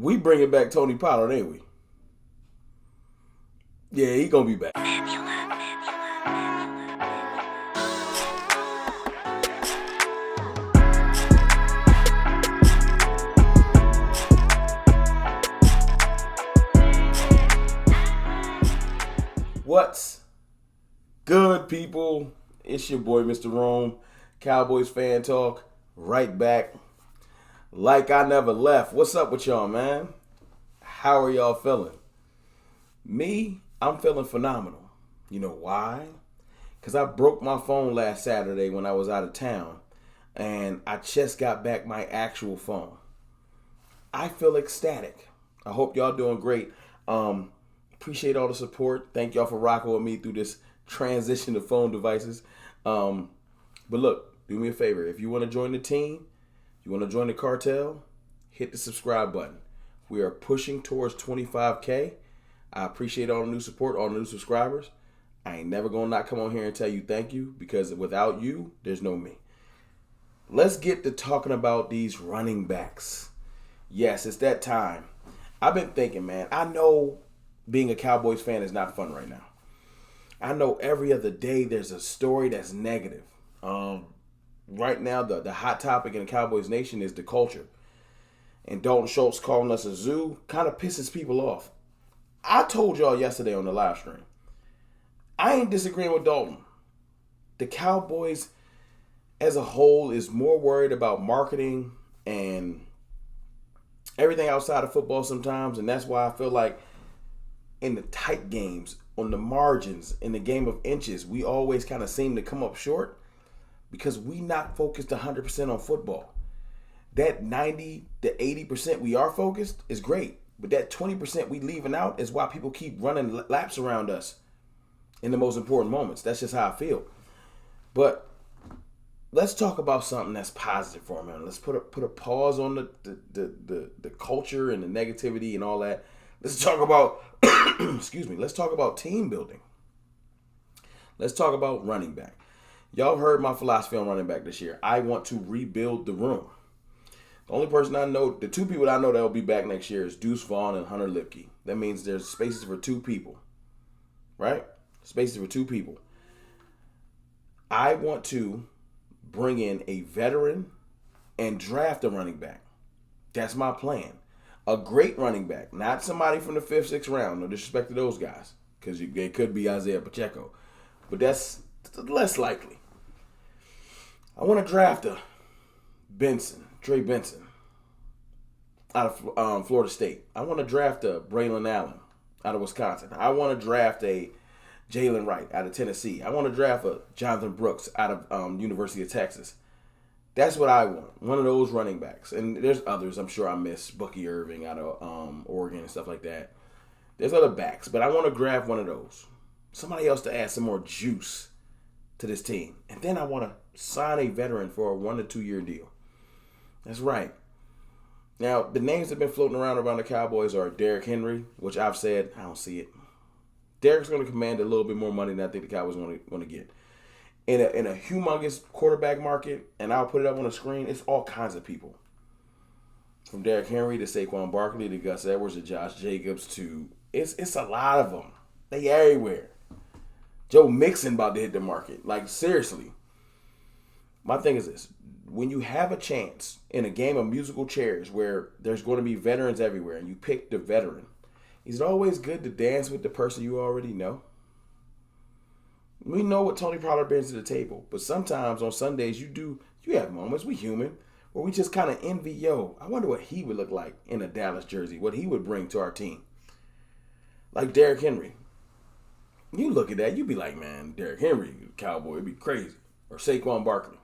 We bringing back Tony Pollard, ain't we? Yeah, he gonna be back. What's good, people? It's your boy, Mr. Rome. Cowboys fan talk. Right back. Like I never left. What's up with y'all, man? How are y'all feeling? Me, I'm feeling phenomenal. You know why? Because I broke my phone last Saturday when I was out of town. And I just got back my actual phone. I feel ecstatic. I hope y'all doing great. Appreciate all the support. Thank y'all for rocking with me through this transition to phone devices. But look, do me a favor. If you want to join the team, you want to join the cartel, hit the subscribe button. We are pushing towards 25K. I appreciate all the new support, all the new subscribers. I ain't never going to not come on here and tell you thank you, because without you, there's no me. Let's get to talking about these running backs. Yes, it's that time. I've been thinking, man, I know being a Cowboys fan is not fun right now. I know every other day there's a story that's negative. Right now, the hot topic in the Cowboys Nation is the culture. And Dalton Schultz calling us a zoo kind of pisses people off. I told y'all yesterday on the live stream, I ain't disagreeing with Dalton. The Cowboys as a whole is more worried about marketing and everything outside of football sometimes. And that's why I feel like in the tight games, on the margins, in the game of inches, we always kind of seem to come up short because we not focused 100% on football. That 90 to 80% we are focused is great, but that 20% we leaving out is why people keep running laps around us in the most important moments. That's just how I feel. But let's talk about something that's positive for a minute. Let's put a pause on the culture and the negativity and all that. Let's talk about excuse me. Let's talk about team building. Let's talk about running back. Y'all heard my philosophy on running back this year. I want to rebuild the room. The only person I know, the two people I know that will be back next year is Deuce Vaughn and Hunter Lipke. That means there's spaces for two people. Right? Spaces for two people. I want to bring in a veteran and draft a running back. That's my plan. A great running back, not somebody from the 5th, 6th round. No disrespect to those guys, because it could be Isaiah Pacheco. But that's less likely. I want to draft a Trey Benson, out of Florida State. I want to draft a Braylon Allen out of Wisconsin. I want to draft a Jalen Wright out of Tennessee. I want to draft a Jonathan Brooks out of University of Texas. That's what I want. One of those running backs. And there's others. I'm sure I missed Bucky Irving out of Oregon and stuff like that. There's other backs, but I want to draft one of those. Somebody else to add some more juice to this team. And then I want to sign a veteran for a 1 to 2 year deal. That's right. Now, the names that have been floating around the Cowboys are Derrick Henry, which I've said, I don't see it. Derrick's going to command a little bit more money than I think the Cowboys want to get. In a humongous quarterback market, and I'll put it up on the screen, it's all kinds of people. From Derrick Henry to Saquon Barkley to Gus Edwards to Josh Jacobs to... It's a lot of them. They everywhere. Joe Mixon about to hit the market. Like, seriously. My thing is this. When you have a chance in a game of musical chairs where there's going to be veterans everywhere and you pick the veteran, is it always good to dance with the person you already know? We know what Tony Pollard brings to the table, but sometimes on Sundays you have moments, we human, where we just kind of envy, I wonder what he would look like in a Dallas jersey, what he would bring to our team. Like Derrick Henry. You look at that, you be like, man, Derrick Henry, Cowboy, it'd be crazy. Or Saquon Barkley,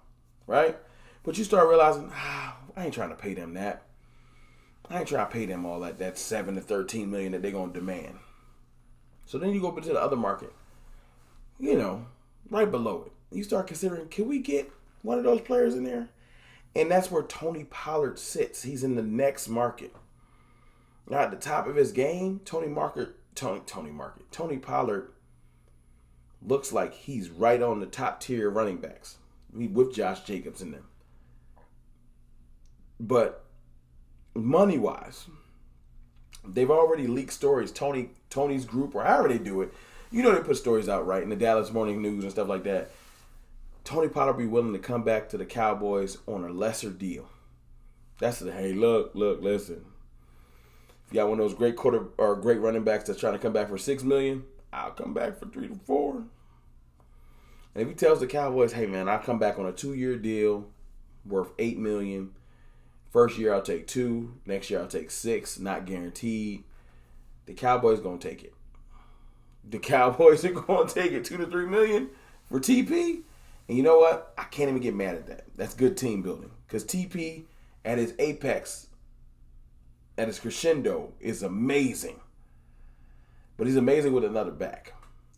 right? But you start realizing, I ain't trying to pay them that. I ain't trying to pay them all that 7 to 13 million that they're going to demand. So then you go into the other market, right below it. You start considering, can we get one of those players in there? And that's where Tony Pollard sits. He's in the next market. Now at the top of his game, Tony Pollard looks like he's right on the top tier running backs with Josh Jacobs in them. But money-wise, They've already leaked stories. Tony's group, or however they do it, you know, they put stories out, right, in the Dallas Morning News and stuff like that. Tony Pollard be willing to come back to the Cowboys on a lesser deal. That's the hey, look, listen. If you got one of those great running backs that's trying to come back for $6 million, I'll come back for 3 to 4. And if he tells the Cowboys, hey man, I'll come back on a 2-year deal worth $8 million. First year I'll take 2. Next year I'll take 6. Not guaranteed. The Cowboys gonna take it. The Cowboys are gonna take it $2 to $3 million for TP. And you know what? I can't even get mad at that. That's good team building. Because TP at his apex, at his crescendo, is amazing. But he's amazing with another back.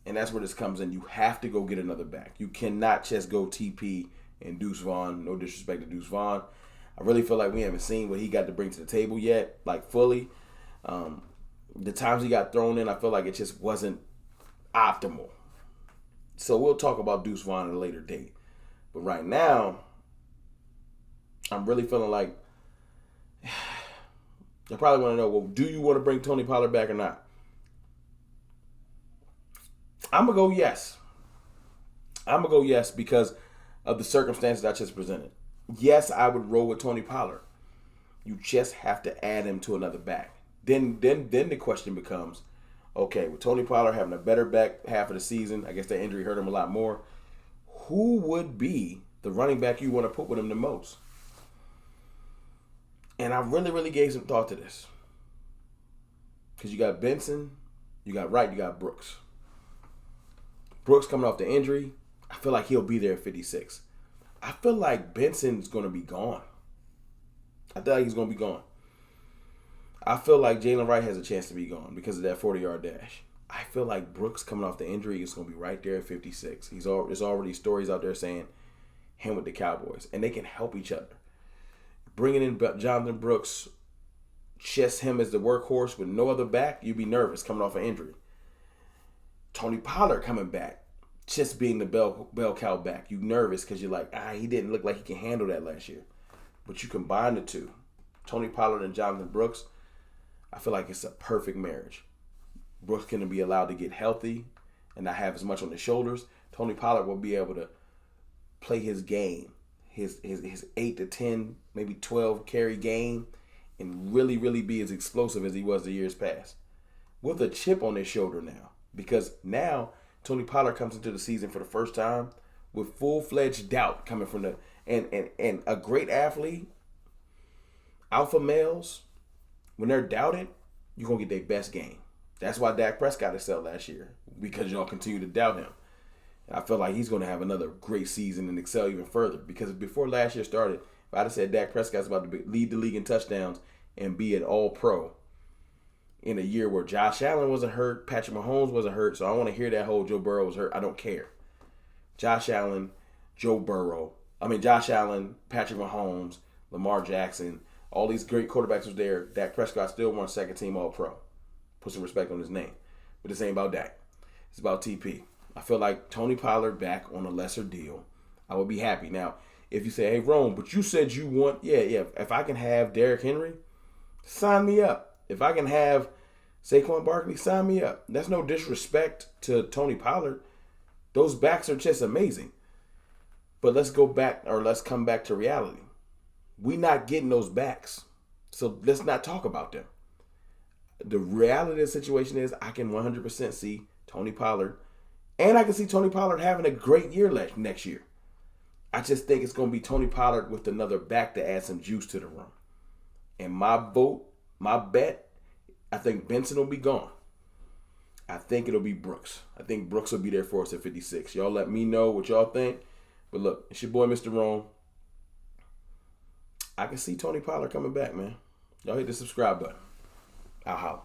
And that's where this comes in. You have to go get another back. You cannot just go TP and Deuce Vaughn. No disrespect to Deuce Vaughn. I really feel like we haven't seen what he got to bring to the table yet, like fully. The times he got thrown in, I feel like it just wasn't optimal. So we'll talk about Deuce Vaughn at a later date. But right now, I'm really feeling like I probably want to know, well, do you want to bring Tony Pollard back or not? I'm going to go yes. I'm going to go yes because of the circumstances I just presented. Yes, I would roll with Tony Pollard. You just have to add him to another back. Then the question becomes, okay, with Tony Pollard having a better back half of the season, I guess that injury hurt him a lot more. Who would be the running back you want to put with him the most? And I really gave some thought to this. Because you got Benson, you got Wright, you got Brooks. Brooks coming off the injury, I feel like he'll be there at 56. I feel like Benson's going to be gone. I feel like he's going to be gone. I feel like Jalen Wright has a chance to be gone because of that 40-yard dash. I feel like Brooks coming off the injury is going to be right there at 56. There's already stories out there saying him with the Cowboys, and they can help each other. Bringing in Jonathan Brooks, just him as the workhorse with no other back, you'd be nervous coming off an injury. Tony Pollard coming back, just being the bell cow back, you nervous because you're like, he didn't look like he can handle that last year. But you combine the two, Tony Pollard and Jonathan Brooks, I feel like it's a perfect marriage. Brooks can be allowed to get healthy and not have as much on his shoulders. Tony Pollard will be able to play his game, his 8 to 10, maybe 12 carry game, and really be as explosive as he was the years past. With a chip on his shoulder now. Because now Tony Pollard comes into the season for the first time with full-fledged doubt coming from the and a great athlete, alpha males, when they're doubted, you're going to get their best game. That's why Dak Prescott excelled last year, because y'all continue to doubt him. And I feel like he's going to have another great season and excel even further. Because before last year started, if I'd have said Dak Prescott's about to lead the league in touchdowns and be an all-pro in a year where Josh Allen wasn't hurt, Patrick Mahomes wasn't hurt, so I don't want to hear that whole Joe Burrow was hurt. I don't care. Josh Allen, Patrick Mahomes, Lamar Jackson, all these great quarterbacks was there. Dak Prescott still won second-team All-Pro. Put some respect on his name. But this ain't about Dak. It's about TP. I feel like Tony Pollard back on a lesser deal, I would be happy. Now, if you say, hey, Rome, but you said you want, yeah, if I can have Derrick Henry, sign me up. If I can have Saquon Barkley, sign me up. That's no disrespect to Tony Pollard. Those backs are just amazing. But let's come back to reality. We're not getting those backs. So let's not talk about them. The reality of the situation is I can 100% see Tony Pollard, and I can see Tony Pollard having a great year next year. I just think it's going to be Tony Pollard with another back to add some juice to the room. And my bet, I think Benson will be gone. I think it'll be Brooks. I think Brooks will be there for us at 56. Y'all let me know what y'all think. But look, it's your boy, Mr. Rome. I can see Tony Pollard coming back, man. Y'all hit the subscribe button. I'll holler.